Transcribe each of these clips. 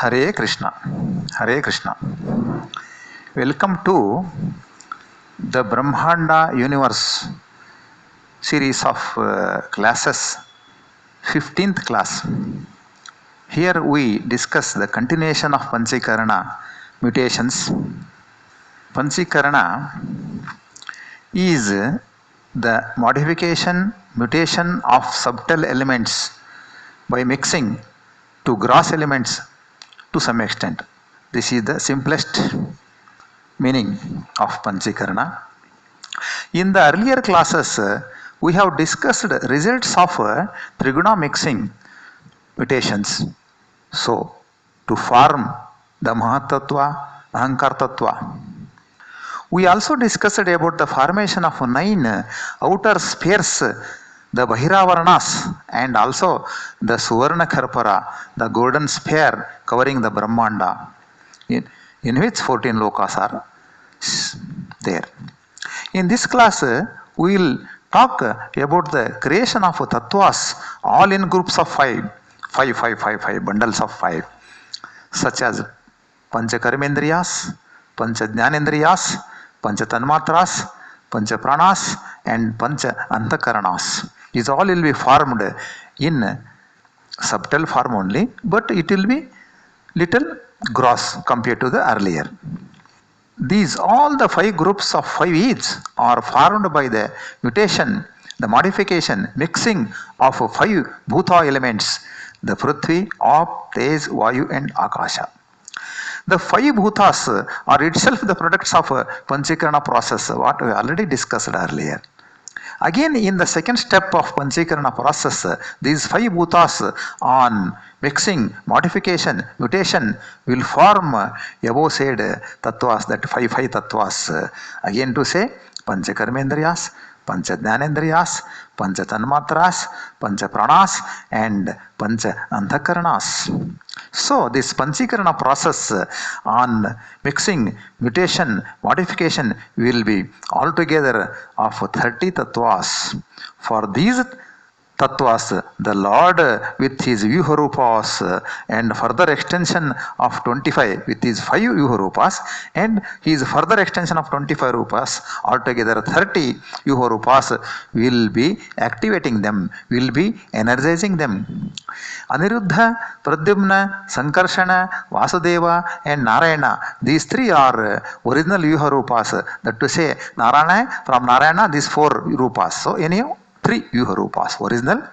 Hare Krishna. Hare Krishna. Welcome to the Brahmanda Universe series of classes, 15th class. Here we discuss the continuation of Panchikarana mutations. Panchikarana is the modification, mutation of subtle elements by mixing to gross elements to some extent. This is the simplest meaning of Panchikarana. In the earlier classes, we have discussed results of Triguna mixing mutations. So, to form the Mahatattva, Ahankar Tattva. We also discussed about the formation of 9 outer spheres, the Bahiravarnas, and also the Suvarna Karpara, the golden sphere covering the Brahmanda, in which 14 lokas are there. In this class, we will talk about the creation of tattvas, all in groups of 5 bundles of 5, such as Panchakarmendriyas, Panchajnanendriyas, Panchatanmatras, Panchapranas, and Pancha-Antakaranas. These all will be formed in subtle form only, but it will be little gross compared to the earlier. These all the 5 groups of 5 each are formed by the mutation, the modification, mixing of 5 bhuta elements, the Prithvi, Ap, Tej, Vayu and Akasha. The 5 bhutas are itself the products of Panchikarana process, what we already discussed earlier. Again, in the second step of Panchikarana process, these 5 bhutas on mixing, modification, mutation will form above said tattvas, that 5 tattvas. Again to say, Panchakarmendriyas, Panchajnanendriyas, Panchatanmatras, Panchapranas and Pancha-Antakaranas. So, this Panchikarana process on mixing, mutation, modification will be altogether of 30 tattvas. For these tattvas, the Lord with his Vyuharupas and further extension of 25 with his 5 Vyuharupas and his further extension of 25 rupas, altogether 30 Vyuharupas will be activating them, will be energizing them. Aniruddha, Pradyumna, Sankarshana, Vasudeva and Narayana, these 3 are original Vyuharupas. That to say, Narayana, from Narayana these 4 rupas. So, anyhow, 3 Vyuharupas original.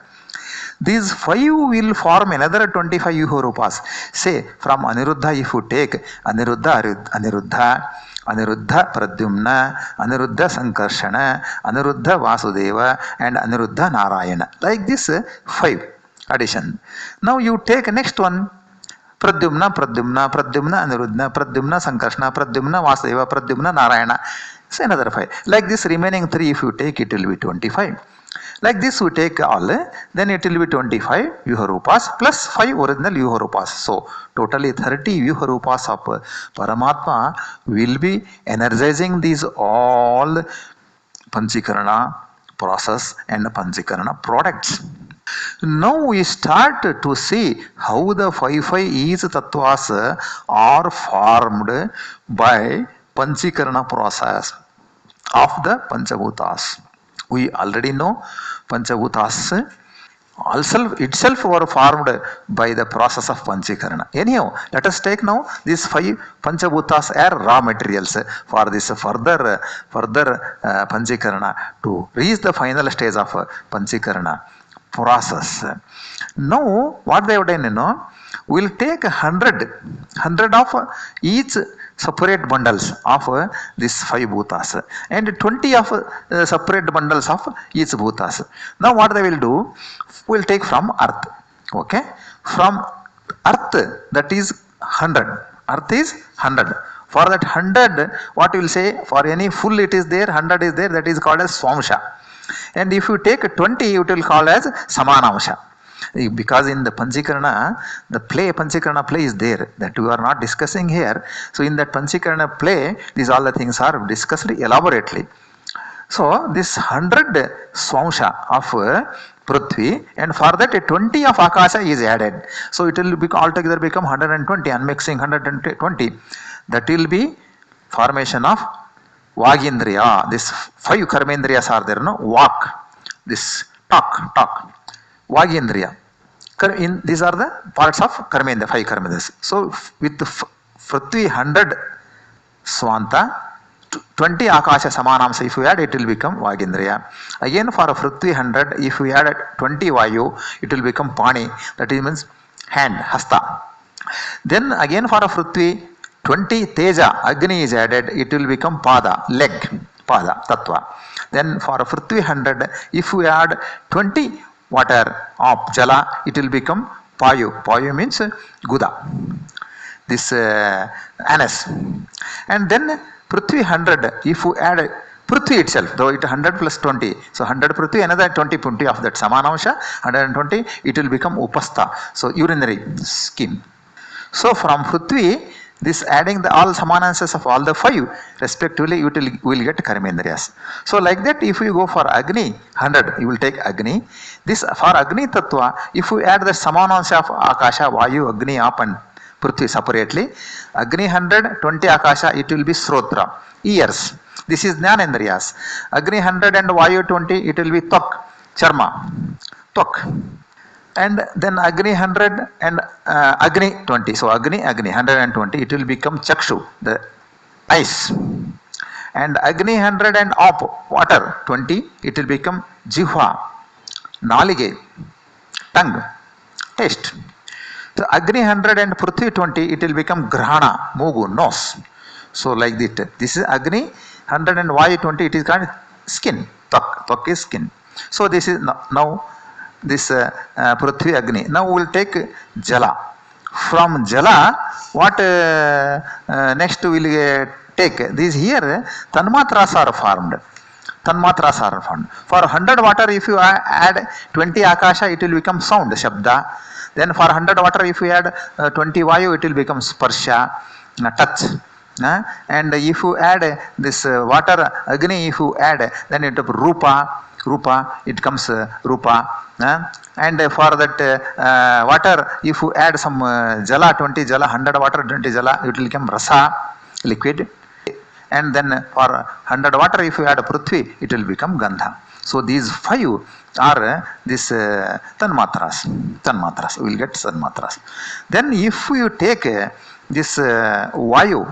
These 5 will form another 25 Vyuharupas. Say from Aniruddha, if you take Aniruddha, Aniruddha Pradyumna, Aniruddha Sankarshana, Aniruddha Vasudeva and Aniruddha Narayana. Like this 5 addition. Now you take next one. Pradyumna, Aniruddha, Pradyumna, Sankarshana, Pradyumna, Vasudeva, Pradyumna, Narayana. It's another 5. Like this remaining 3 if you take, it will be 25. Like this we take all, then it will be 25 Vyuharupas plus 5 original Vyuharupas. So, totally 30 Vyuharupas of Paramatma will be energizing these all Panchikarana process and Panchikarana products. Now we start to see how the 5 each tattvas are formed by Panchikarana process of the Panchabhutas. We already know Panchabhutas also itself were formed by the process of Panchikarana. Anyhow, let us take now these 5 Panchabhutas are raw materials for this further Panchikarana to reach the final stage of Panchikarana process. Now, what they have done, we will take 100 of each separate bundles of these 5 bhutas and 20 of separate bundles of each bhutas. Now what they will do, we will take from earth. Okay, from earth, that is 100. Earth is 100. For that 100, what we will say, for any full it is there, 100 is there, that is called as Swamsha. And if you take 20, it will call as Samanamsha. Because in the Panchikarana, the Panchikarana play is there, that we are not discussing here. So in that Panchikarana play, these all the things are discussed elaborately. So this 100 Swamsha of Prithvi, and for that 20 of Akasha is added. So it will altogether become 120, and mixing 120. That will be formation of Vagindriya. This 5 Karmendriyas are there, no? Vak, this talk, Vagindriya. These are the parts of Karmendra, 5 Karmendras. So with Prithvi 100 Swanta, 20 Akasha Samanamsa, if we add, it will become Vagindriya. Again for a Prithvi 100, if we add 20 Vayu, it will become Pani, that means hand, Hasta. Then again for a Prithvi 20 Teja, Agni is added, it will become Pada, leg, Pada, Tattva. Then for a Prithvi 100, if we add 20 water of Jala, it will become Payu. Payu means Guda, this anus. And then Prithvi 100, if you add Prithvi itself, though it 100 plus 20, so 100 Prithvi, another 20 of that Samanamsha, 120, it will become Upastha, so urinary skin. So from Prithvi, this adding all Samanamshas of all the 5 respectively, you will get Karmendriyas. So like that, if you go for Agni 100, you will take Agni. This for Agni Tattva, if you add the Samanamsha of Akasha, Vayu, Agni, Up and Prithvi separately, Agni 100, 20 Akasha, it will be Srotra, ears. This is Jnanendriyas. Agni 100 and Vayu 20, it will be Tvak, Charma, Tvak. And then Agni 100 and Agni 20. So Agni 120, it will become Chakshu, the eyes. And Agni 100 and Op, water 20, it will become Jihva, Nalige, tongue, taste. So Agni 100 and Prithvi 20, it will become Grahana, Mugu, nose. So like that. This is Agni 100 and Vayu 20, it is called skin. Tvak is skin. So this is now this Prithvi Agni. Now we will take Jala. From Jala, what next we will take? This here, Tanmatras are formed. Tanmatras are formed. For 100 water, if you add 20 Akasha, it will become sound, Shabda. Then for 100 water, if you add 20 Vayu, it will become Sparsha, touch. And if you add this water Agni, if you add, then it will be Rupa, it comes Rupa. And for that water, if you add some Jala, 20 Jala, 100 water, 20 Jala, it will become Rasa, liquid. And then for 100 water, if you add Prithvi, it will become Gandha. So these 5 are this Tanmatras. We will get Tanmatras. Then if you take this Vayu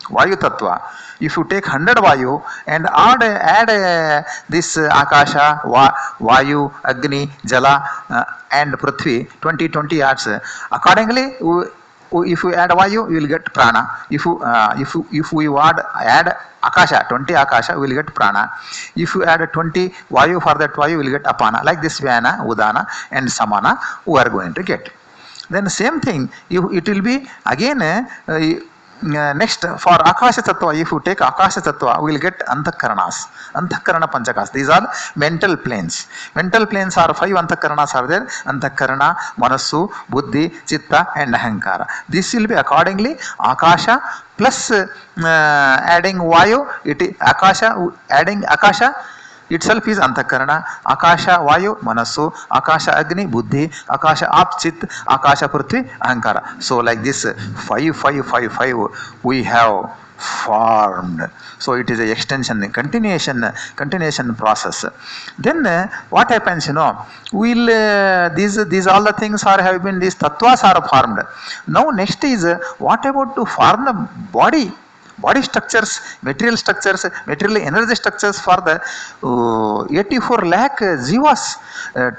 Tattva, if you take 100 Vayu and add this Akasha, Vayu, Agni, Jala and Prithvi, 20 adds. Accordingly, if you add Vayu, you will get Prana. If you add Akasha, 20 Akasha, we will get Prana. If you add 20 Vayu, for that Vayu, you will get Apana. Like this Vyana, Udana and Samana, we are going to get. Then same thing, it will be again next for Akasha Tattva, if you take Akasha Tattva, we will get Antakaranas, Antakarana Panchakas. These are mental planes. Mental planes are 5 Antakaranas are there: Antakarana, Manasu, Buddhi, Chitta and Ahankara. This will be accordingly Akasha plus adding Vayu, adding Akasha itself is Antakarana, Akasha Vayu, Manasu, Akasha Agni, Buddhi, Akasha Ap, Chit, Akasha Prithvi, Ahankara. So like this 5 we have formed. So it is a extension, continuation process. Then what happens, we'll these all the things have been, these tattvas are formed. Now next is what about to form the body structures, material energy structures for the 84 lakh jivas,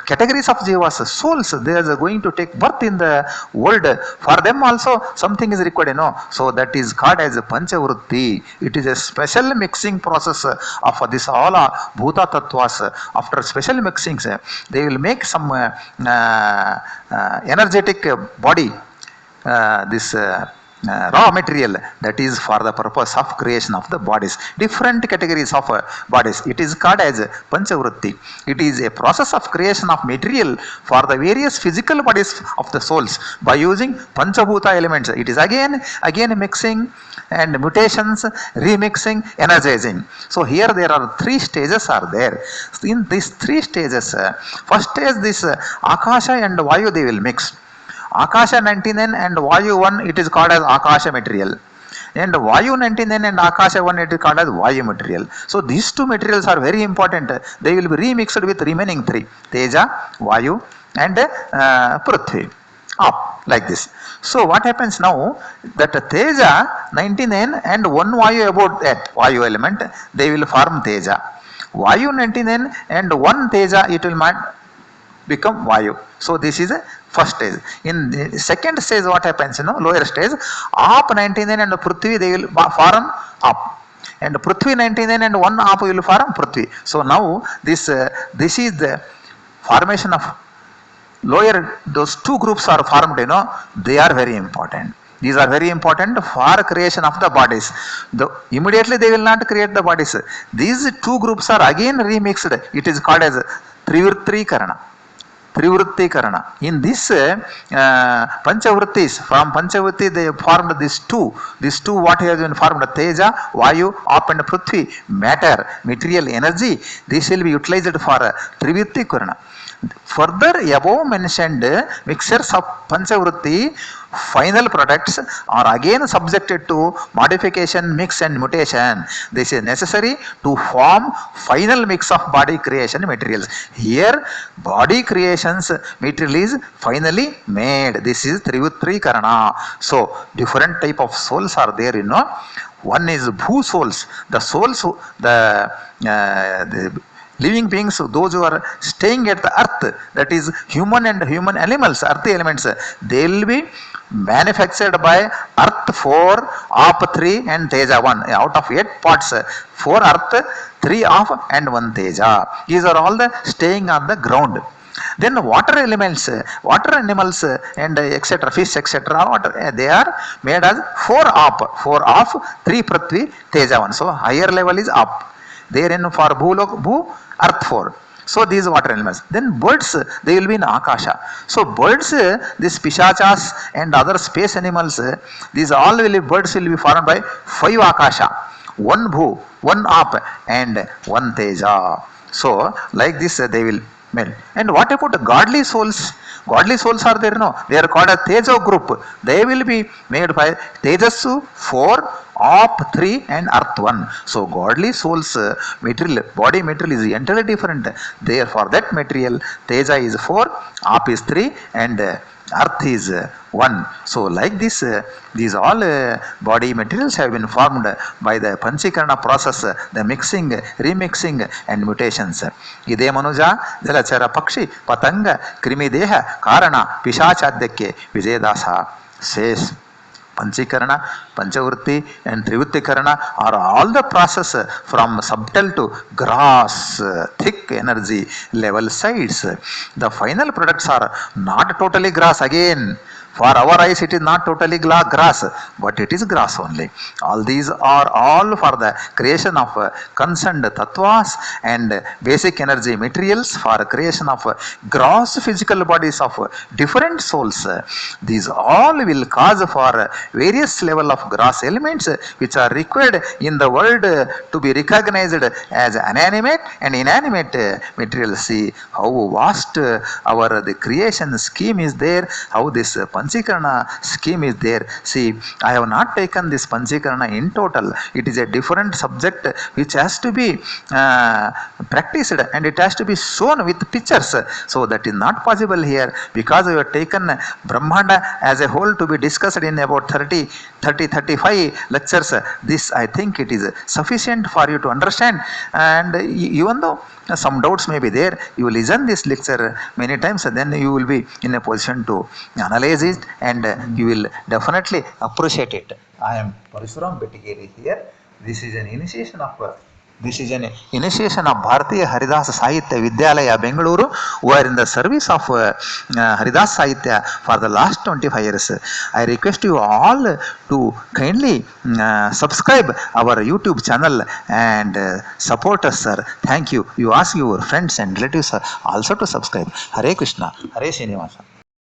categories of jivas, souls. They are going to take birth in the world. For them also something is required, So that is called as Panchavrutti. It is a special mixing process of this all Bhuta Tattvas. After special mixings, they will make some energetic body, this raw material that is for the purpose of creation of the bodies, different categories of bodies. It is called as Panchavrutti. It is a process of creation of material for the various physical bodies of the souls by using Panchabhuta elements. It is again mixing and mutations, remixing, energizing. So here there are three stages are there. In these three stages, first stage this Akasha and Vayu they will mix. Akasha 99 and Vayu 1 it is called as Akasha material. And Vayu 99 and Akasha 1 it is called as Vayu material. So these two materials are very important. They will be remixed with remaining three. Teja, Vayu and Prithvi. Up like this. So what happens now that Teja 99 and 1 Vayu about that Vayu element they will form Teja. Vayu 99 and 1 Teja it will become Vayu. So this is a first stage. In the second stage what happens, lower stage, Aap 99 and Prithvi they will form Aap. And Prithvi 99 and 1 Aap will form Prithvi. So now this is the formation of lower, those two groups are formed, they are very important. These are very important for creation of the bodies. Immediately they will not create the bodies. These two groups are again remixed. It is called as Trivrittikarana. In this Panchavrittis, from Panchavritti they formed these two what has been formed, Teja, Vayu, Aap and Prithvi, matter, material, energy. This will be utilized for Trivrittikarana. Further above mentioned mixtures of Panchavritti final products are again subjected to modification, mix and mutation. This is necessary to form final mix of body creation materials. Here body creations material is finally made. This is Trivrittikarana. So different type of souls are there, One is Bhu souls, the souls, the living beings, those who are staying at the earth, that is human and human animals, earth elements, they will be manufactured by earth 4, Aap 3 and Teja 1. Out of 8 parts, 4 earth, 3 Aap and 1 Teja. These are all the staying on the ground. Then water elements, water animals and etc., fish etc., they are made as 4 Aap, 3 Prithvi, Teja 1. So higher level is Aap. Therein for Bhu, earth 4. So these water animals. Then birds, they will be in Akasha. So birds, these Pishachas and other space animals, these all birds will be formed by 5 Akasha, 1 Bhu, 1 Aap and 1 Teja. So like this they will made. And what about the godly souls? Godly souls are there, they are called a Tejo group. They will be made by Tejasu 4, Aap 3 and Earth 1. So godly souls material, body material is entirely different. Therefore that material Teja is 4, Aap is 3 and Earth is 1. So like this, these all body materials have been formed by the Panchikarana process, the mixing, remixing and mutations. Ide Manuja, Jalachara Pakshi, Patanga, Krimideha, Karana, Pishachadhyake, Vijayadasa says. Panchikarana, Panchavritti and Trivrittikarana are all the process from subtle to gross, thick energy level sides. The final products are not totally gross again. For our eyes it is not totally grass, but it is grass only. All these are all for the creation of concerned tattvas and basic energy materials for creation of gross physical bodies of different souls. These all will cause for various level of gross elements which are required in the world to be recognized as inanimate and inanimate materials. See how vast our the creation scheme is there, how this Panchikarana scheme is there. See, I have not taken this Panchikarana in total. It is a different subject which has to be practiced and it has to be shown with pictures. So that is not possible here because we have taken Brahmanda as a whole to be discussed in about 35 lectures. This I think it is sufficient for you to understand, and even though some doubts may be there, you will listen this lecture many times, then you will be in a position to analyze it and you will definitely appreciate it. I am Parasuram Bettigeri here. This is an initiation of This is an initiation of Bharatiya Haridas Sahitya Vidyalaya Bengaluru, who are in the service of Haridas Sahitya for the last 25 years. I request you all to kindly subscribe our YouTube channel and support us, sir. Thank you. You ask your friends and relatives also to subscribe. Hare Krishna, Hare Srinivasa.